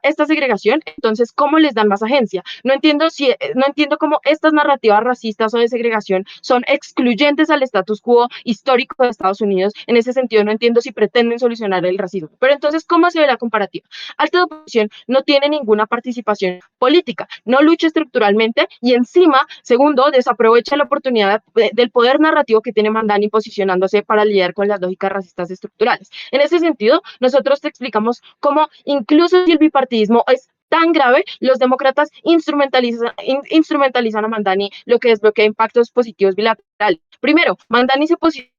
esta segregación, entonces ¿cómo les dan más agencia? No entiendo cómo estas narrativas racistas o de segregación son excluyentes al status quo histórico de Estados Unidos. En ese sentido, no entiendo si pretenden solucionar el racismo. Pero entonces, ¿cómo se ve la comparativa? Alta oposición no tiene ninguna participación política, no lucha estructuralmente y encima, segundo, desaprovecha la oportunidad del poder narrativo que tiene Mandani posicionándose para lidiar con las lógicas racistas estructurales. En ese sentido, nosotros te explicamos cómo incluso si el bipartidismo es tan grave, los demócratas instrumentalizan a Mandani, lo que desbloquea impactos positivos bilaterales. Primero, Mandani se posiciona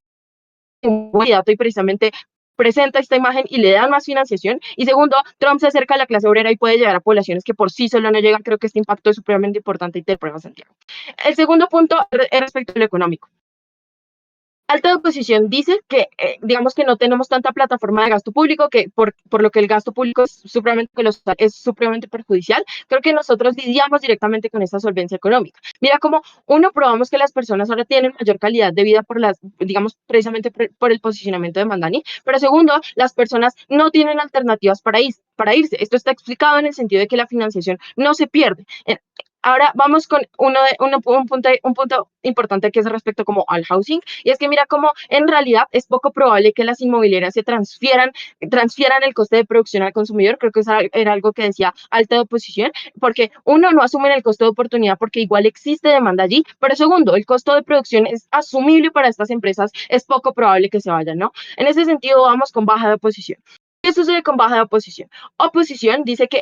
como candidato y precisamente presenta esta imagen y le dan más financiación. Y segundo, Trump se acerca a la clase obrera y puede llegar a poblaciones que por sí solo no llegan. Creo que este impacto es supremamente importante y te prueba, Santiago. El segundo punto es respecto a lo económico. Alta oposición dice que, digamos que no tenemos tanta plataforma de gasto público, que por lo que el gasto público es supremamente perjudicial. Creo que nosotros lidiamos directamente con esta solvencia económica. Mira cómo, uno, probamos que las personas ahora tienen mayor calidad de vida digamos, precisamente por el posicionamiento de Mandani, pero segundo, las personas no tienen alternativas para irse. Esto está explicado en el sentido de que la financiación no se pierde. Ahora vamos con un punto importante que es respecto como al housing, y es que mira cómo en realidad es poco probable que las inmobiliarias transfieran el coste de producción al consumidor. Creo que eso era algo que decía alta de oposición, porque uno, no asumen el costo de oportunidad porque igual existe demanda allí, pero segundo, el costo de producción es asumible para estas empresas, es poco probable que se vayan, ¿no? En ese sentido vamos con baja de oposición. ¿Qué sucede con baja de oposición? Oposición dice que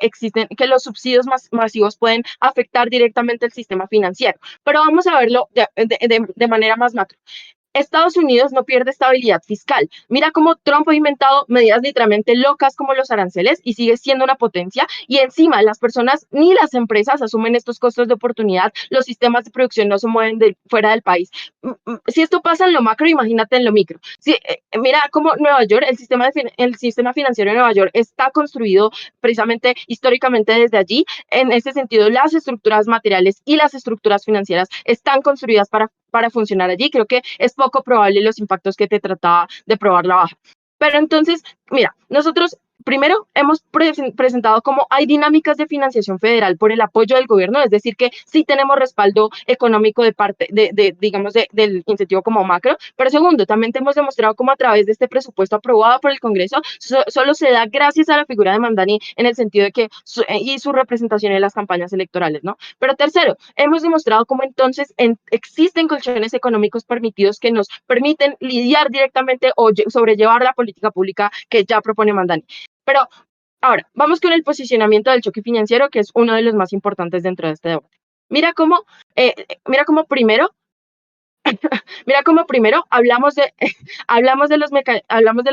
los subsidios masivos pueden afectar directamente el sistema financiero, pero vamos a verlo de manera más macro. Estados Unidos no pierde estabilidad fiscal. Mira cómo Trump ha inventado medidas literalmente locas como los aranceles y sigue siendo una potencia. Y encima las personas ni las empresas asumen estos costos de oportunidad. Los sistemas de producción no se mueven fuera del país. Si esto pasa en lo macro, imagínate en lo micro. Si, mira cómo Nueva York, el sistema financiero de Nueva York está construido precisamente históricamente desde allí. En ese sentido, las estructuras materiales y las estructuras financieras están construidas para funcionar allí. Creo que es poco probable los impactos que te trataba de probar la baja. Pero entonces, mira, nosotros primero hemos presentado cómo hay dinámicas de financiación federal por el apoyo del gobierno, es decir, que sí tenemos respaldo económico de parte digamos, del incentivo como macro. Pero segundo, también te hemos demostrado cómo a través de este presupuesto aprobado por el Congreso, solo se da gracias a la figura de Mandani en el sentido de que y su representación en las campañas electorales, ¿no? Pero tercero, hemos demostrado cómo entonces existen colchones económicos permitidos que nos permiten lidiar directamente o sobrellevar la política pública que ya propone Mandani. Pero ahora, vamos con el posicionamiento del choque financiero, que es uno de los más importantes dentro de este debate. Mira cómo, mira cómo primero Mira cómo primero hablamos de los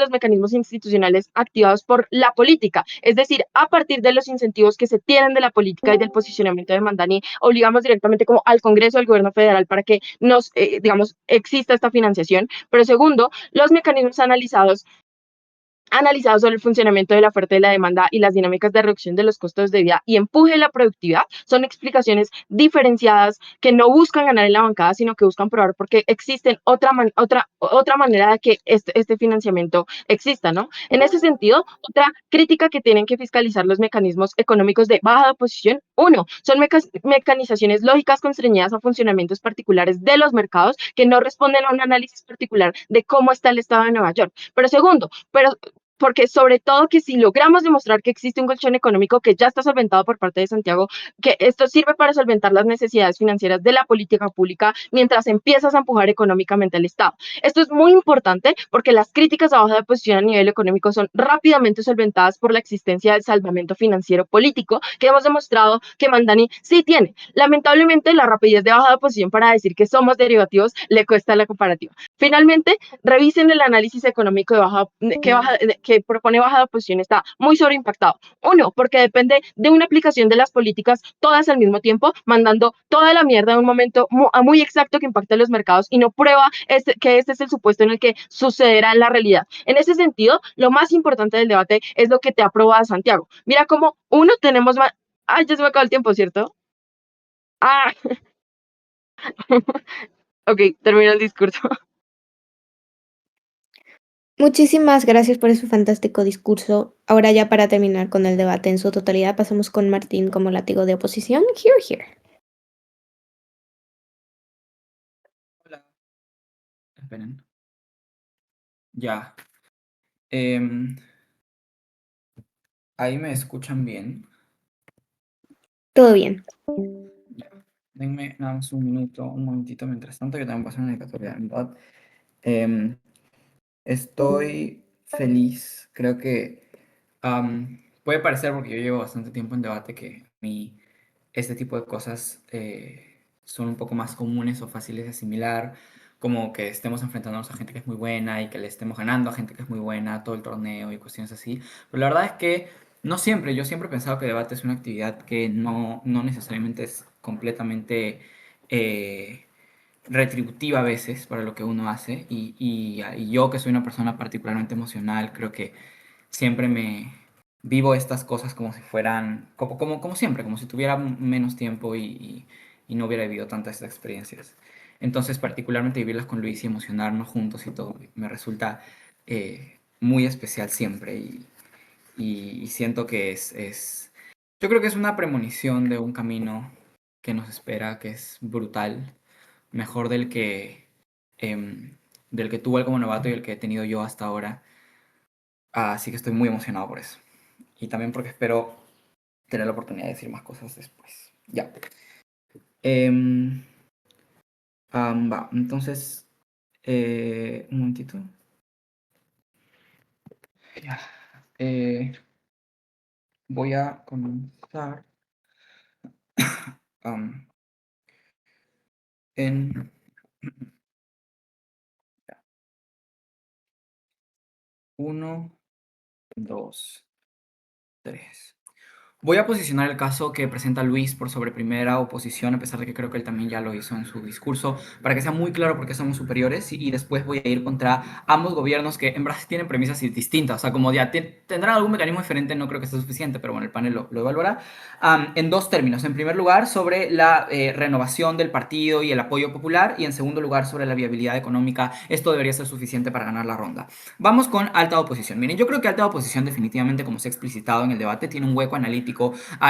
mecanismos institucionales activados por la política, es decir, a partir de los incentivos que se tienen de la política y del posicionamiento de Mandani, obligamos directamente como al Congreso, al gobierno federal, para que digamos, exista esta financiación. Pero segundo, los mecanismos analizado sobre el funcionamiento de la oferta y la demanda y las dinámicas de reducción de los costos de vida y empuje de la productividad son explicaciones diferenciadas que no buscan ganar en la bancada, sino que buscan probar porque existen otra manera de que este financiamiento exista, ¿no? En ese sentido, otra crítica que tienen que fiscalizar los mecanismos económicos de baja de oposición, uno, son mecanizaciones lógicas constreñidas a funcionamientos particulares de los mercados que no responden a un análisis particular de cómo está el estado de Nueva York. Pero segundo, porque sobre todo que si logramos demostrar que existe un colchón económico que ya está solventado por parte de Santiago, que esto sirve para solventar las necesidades financieras de la política pública mientras empiezas a empujar económicamente al Estado. Esto es muy importante porque las críticas a baja de posición a nivel económico son rápidamente solventadas por la existencia del salvamento financiero político que hemos demostrado que Mandani sí tiene. Lamentablemente, la rapidez de baja de posición para decir que somos derivativos le cuesta la comparativa. Finalmente, revisen el análisis económico que propone baja de oposición, está muy sobreimpactado. Uno, porque depende de una aplicación de las políticas todas al mismo tiempo, mandando toda la mierda en un momento muy exacto que impacta a los mercados y no prueba que este es el supuesto en el que sucederá en la realidad. En ese sentido, lo más importante del debate es lo que te ha aprobado Santiago. Mira cómo uno tenemos más... Ay, ya se me acabó el tiempo, ¿cierto? Ah, ok, termino el discurso. Muchísimas gracias por ese fantástico discurso. Ahora ya para terminar con el debate en su totalidad, pasamos con Martín como látigo de oposición. Here, here. Hola, esperen. Ya. Em, Ahí me escuchan bien. Todo bien. Ya. Denme nada más un minuto, un momentito mientras tanto, yo también paso una dedicatoria, en verdad. Em, Estoy feliz. Creo que puede parecer, porque yo llevo bastante tiempo en debate, que a mí este tipo de cosas son un poco más comunes o fáciles de asimilar, como que estemos enfrentándonos a gente que es muy buena y que le estemos ganando a gente que es muy buena todo el torneo y cuestiones así. Pero la verdad es que no siempre, yo siempre he pensado que debate es una actividad que no necesariamente es completamente retributiva a veces para lo que uno hace y yo que soy una persona particularmente emocional, creo que siempre me vivo estas cosas como si fueran, como siempre, como si tuviera menos tiempo y no hubiera vivido tantas experiencias. Entonces, particularmente vivirlas con Luis y emocionarnos juntos y todo, me resulta muy especial siempre y siento que yo creo que es una premonición de un camino que nos espera, que es brutal, mejor del que tuvo él como novato y el que he tenido yo hasta ahora. Así que estoy muy emocionado por eso. Y también porque espero tener la oportunidad de decir más cosas después. Ya. Em, Va, entonces, un momentito. Ya. Eh, Voy a comenzar am, en 1, 2, 3. Voy a posicionar el caso que presenta Luis por sobre primera oposición, a pesar de que creo que él también ya lo hizo en su discurso, para que sea muy claro por qué somos superiores, y después voy a ir contra ambos gobiernos que en verdad tienen premisas distintas. O sea, como ya tendrán algún mecanismo diferente, no creo que sea suficiente, pero bueno, el panel lo evaluará. En dos términos. En primer lugar, sobre la renovación del partido y el apoyo popular, y en segundo lugar, sobre la viabilidad económica. Esto debería ser suficiente para ganar la ronda. Vamos con alta oposición. Miren, yo creo que alta oposición definitivamente, como se ha explicitado en el debate, tiene un hueco analítico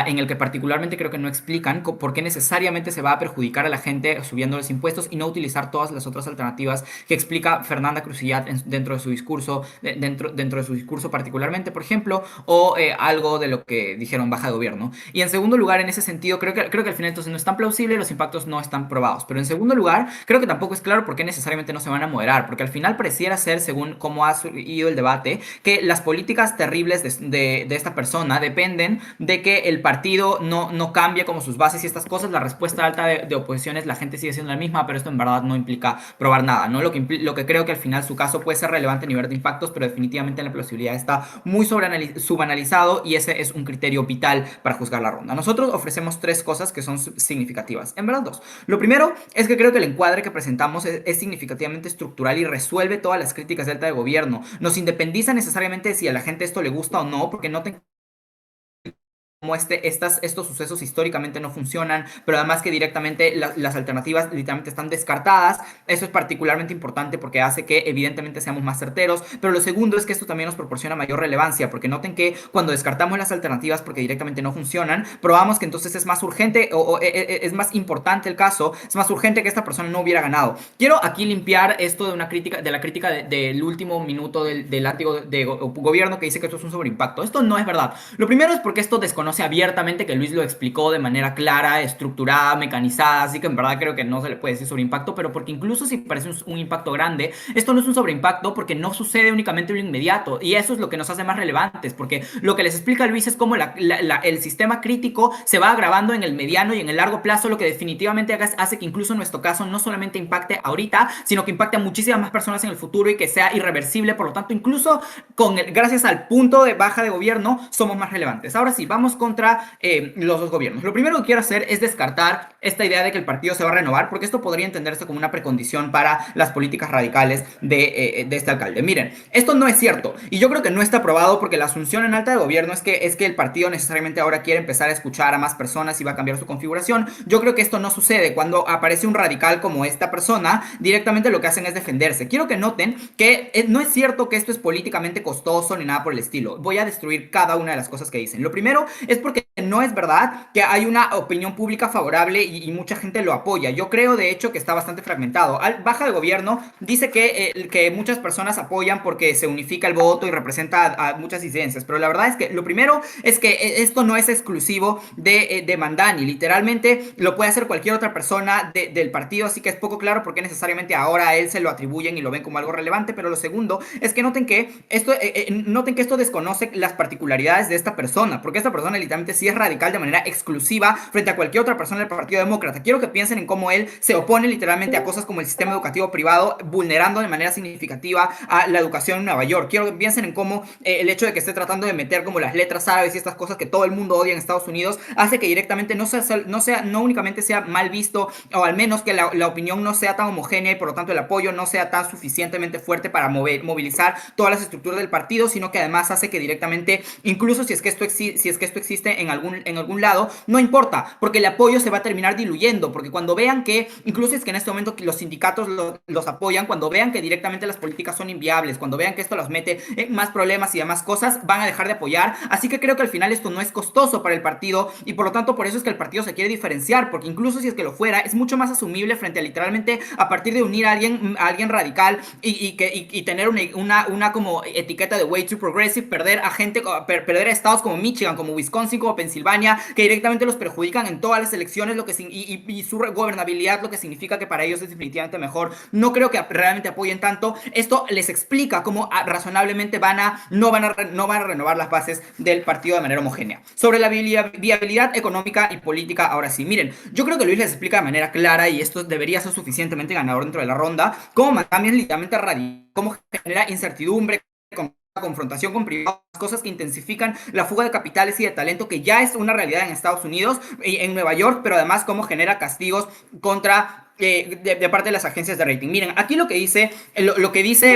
en el que particularmente creo que no explican por qué necesariamente se va a perjudicar a la gente subiendo los impuestos y no utilizar todas las otras alternativas que explica Fernanda Crucillat dentro de su discurso, dentro de su discurso particularmente, por ejemplo, o algo de lo que dijeron baja de gobierno. Y en segundo lugar, en ese sentido, creo que al final entonces no es tan plausible, los impactos no están probados. Pero en segundo lugar, creo que tampoco es claro por qué necesariamente no se van a moderar, porque al final pareciera ser, según cómo ha ido el debate, que las políticas terribles de esta persona dependen de que el partido no cambie como sus bases y estas cosas. La respuesta alta de oposición es la gente sigue siendo la misma, pero esto en verdad no implica probar nada, ¿no? Lo que creo que al final su caso puede ser relevante a nivel de impactos, pero definitivamente la plausibilidad está muy subanalizado, y ese es un criterio vital para juzgar la ronda. Nosotros ofrecemos tres cosas que son significativas, en verdad dos. Lo primero es que creo que el encuadre que presentamos es significativamente estructural y resuelve todas las críticas de alta de gobierno. Nos independiza necesariamente de si a la gente esto le gusta o no, porque no como estos sucesos históricamente no funcionan, pero además que directamente las alternativas literalmente están descartadas. Eso es particularmente importante porque hace que evidentemente seamos más certeros, pero lo segundo es que esto también nos proporciona mayor relevancia, porque noten que cuando descartamos las alternativas porque directamente no funcionan, probamos que entonces es más urgente es más importante el caso, es más urgente que esta persona no hubiera ganado. Quiero aquí limpiar esto de la crítica del último minuto del látigo de gobierno que dice que esto es un sobreimpacto. Esto no es verdad. Lo primero es porque esto desconoce abiertamente que Luis lo explicó de manera clara, estructurada, mecanizada, así que en verdad creo que no se le puede decir sobreimpacto, pero porque incluso si parece un impacto grande, esto no es un sobreimpacto porque no sucede únicamente en lo inmediato, y eso es lo que nos hace más relevantes, porque lo que les explica Luis es cómo el sistema crítico se va agravando en el mediano y en el largo plazo, lo que definitivamente hace que incluso en nuestro caso no solamente impacte ahorita, sino que impacte a muchísimas más personas en el futuro y que sea irreversible. Por lo tanto, incluso gracias al punto de baja de gobierno somos más relevantes. Ahora sí, vamos contra los dos gobiernos. Lo primero que quiero hacer es descartar esta idea de que el partido se va a renovar, porque esto podría entenderse como una precondición para las políticas radicales de este alcalde. Miren, esto no es cierto, y yo creo que no está probado, porque la asunción en alta de gobierno es que el partido necesariamente ahora quiere empezar a escuchar a más personas y va a cambiar su configuración. Yo creo que esto no sucede. Cuando aparece un radical como esta persona, directamente lo que hacen es defenderse. Quiero que noten que no es cierto que esto es políticamente costoso ni nada por el estilo. Voy a destruir cada una de las cosas que dicen. Lo primero es porque no es verdad que hay una opinión pública favorable y mucha gente lo apoya. Yo creo, de hecho, que está bastante fragmentado. Baja de gobierno dice que muchas personas apoyan porque se unifica el voto y representa a muchas incidencias, pero la verdad es que lo primero es que esto no es exclusivo de Mamdani. Literalmente lo puede hacer cualquier otra persona del partido, así que es poco claro por qué necesariamente ahora a él se lo atribuyen y lo ven como algo relevante. Pero lo segundo es que noten que esto desconoce las particularidades de esta persona, porque esta persona literalmente sí es radical de manera exclusiva frente a cualquier otra persona del Partido Demócrata. Quiero que piensen en cómo él se opone literalmente a cosas como el sistema educativo privado, vulnerando de manera significativa a la educación en Nueva York. Quiero que piensen en cómo el hecho de que esté tratando de meter como las letras árabes y estas cosas que todo el mundo odia en Estados Unidos hace que directamente no únicamente sea mal visto, o al menos que la opinión no sea tan homogénea y por lo tanto el apoyo no sea tan suficientemente fuerte para movilizar todas las estructuras del partido, sino que además hace que directamente, incluso si es que esto existe en algún lado, no importa, porque el apoyo se va a terminar diluyendo, porque cuando vean que, incluso es que en este momento los sindicatos los apoyan, cuando vean que directamente las políticas son inviables, cuando vean que esto los mete en más problemas y demás cosas, van a dejar de apoyar. Así que creo que al final esto no es costoso para el partido, y por lo tanto por eso es que el partido se quiere diferenciar, porque incluso si es que lo fuera, es mucho más asumible frente a literalmente a partir de unir a alguien radical y tener una como etiqueta de way too progressive, perder a estados como Michigan, como Wisconsin, como Pensilvania, que directamente los perjudican en todas las elecciones, y su gobernabilidad, lo que significa que para ellos es definitivamente mejor. No creo que realmente apoyen tanto. Esto les explica cómo razonablemente no van a renovar las bases del partido de manera homogénea. Sobre la viabilidad económica y política, ahora sí, miren, yo creo que Luis les explica de manera clara, y esto debería ser suficientemente ganador dentro de la ronda, cómo Miami es literalmente radical, cómo genera incertidumbre, confrontación con privados, cosas que intensifican la fuga de capitales y de talento que ya es una realidad en Estados Unidos y en Nueva York, pero además cómo genera castigos contra de parte de las agencias de rating. Miren, aquí lo que dice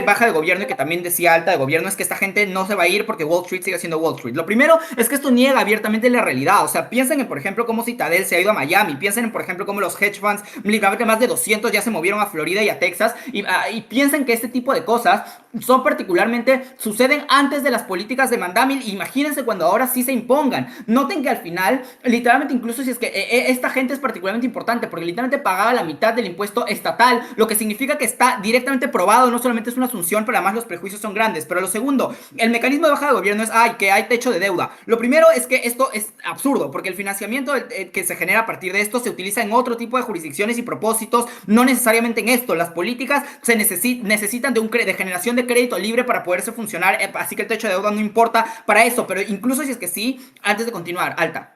baja de gobierno y que también decía alta de gobierno es que esta gente no se va a ir porque Wall Street sigue siendo Wall Street. Lo primero es que esto niega abiertamente la realidad. O sea, piensen en, por ejemplo, cómo Citadel se ha ido a Miami. Piensen en, por ejemplo, cómo los hedge funds, literalmente más de 200 ya se movieron a Florida y a Texas. Y piensen que este tipo de cosas son particularmente, suceden antes de las políticas de Mandamil. Imagínense cuando ahora sí se impongan. Noten que al final, literalmente, incluso si es que esta gente es particularmente importante, porque literalmente pagaba la mitad del impuesto estatal, lo que significa que está directamente probado, no solamente es una asunción, pero además los prejuicios son grandes. Pero lo segundo, el mecanismo de baja de gobierno es, que hay techo de deuda. Lo primero es que esto es absurdo, porque el financiamiento que se genera a partir de esto se utiliza en otro tipo de jurisdicciones y propósitos, no necesariamente en esto. Las políticas se necesitan de generación de crédito libre para poderse funcionar, así que el techo de deuda no importa para eso, pero incluso si es que sí, antes de continuar, Alta.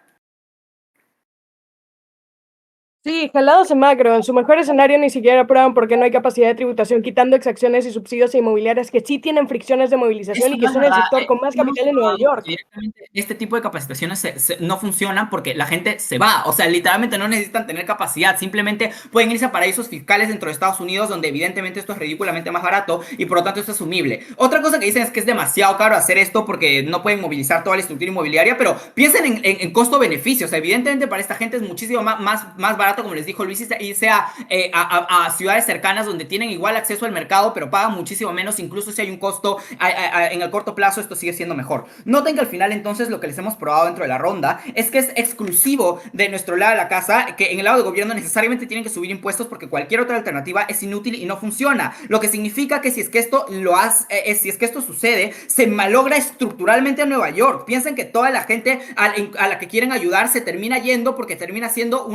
Sí, jalados en macro. En su mejor escenario ni siquiera aprueban porque no hay capacidad de tributación, quitando exacciones y subsidios a inmobiliarias que sí tienen fricciones de movilización Eso y no que es son el verdad. sector con más Hemos capital en Nueva probado York. que directamente este tipo de capacitaciones no funcionan porque la gente se va. O sea, literalmente no necesitan tener capacidad. Simplemente pueden irse a paraísos fiscales dentro de Estados Unidos, donde evidentemente esto es ridículamente más barato y por lo tanto esto es asumible. Otra cosa que dicen es que es demasiado caro hacer esto porque no pueden movilizar toda la estructura inmobiliaria, pero piensen en costo-beneficio. O sea, evidentemente para esta gente es muchísimo más barato, como les dijo Luis, irse a ciudades cercanas donde tienen igual acceso al mercado, pero pagan muchísimo menos. Incluso si hay un costo en el corto plazo, esto sigue siendo mejor. Noten que al final entonces lo que les hemos probado dentro de la ronda es que es exclusivo de nuestro lado de la casa, que en el lado de gobierno necesariamente tienen que subir impuestos porque cualquier otra alternativa es inútil y no funciona. Lo que significa que si es que esto sucede, se malogra estructuralmente a Nueva York. Piensen que toda la gente a la que quieren ayudar se termina yendo porque termina siendo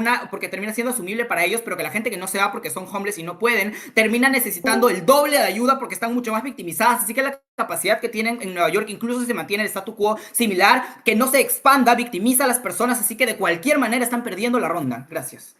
asumible para ellos, pero que la gente que no se va porque son homeless y no pueden, termina necesitando el doble de ayuda porque están mucho más victimizadas. Así que la capacidad que tienen en Nueva York, incluso si se mantiene el statu quo similar, que no se expanda, victimiza a las personas, así que de cualquier manera están perdiendo la ronda. Gracias.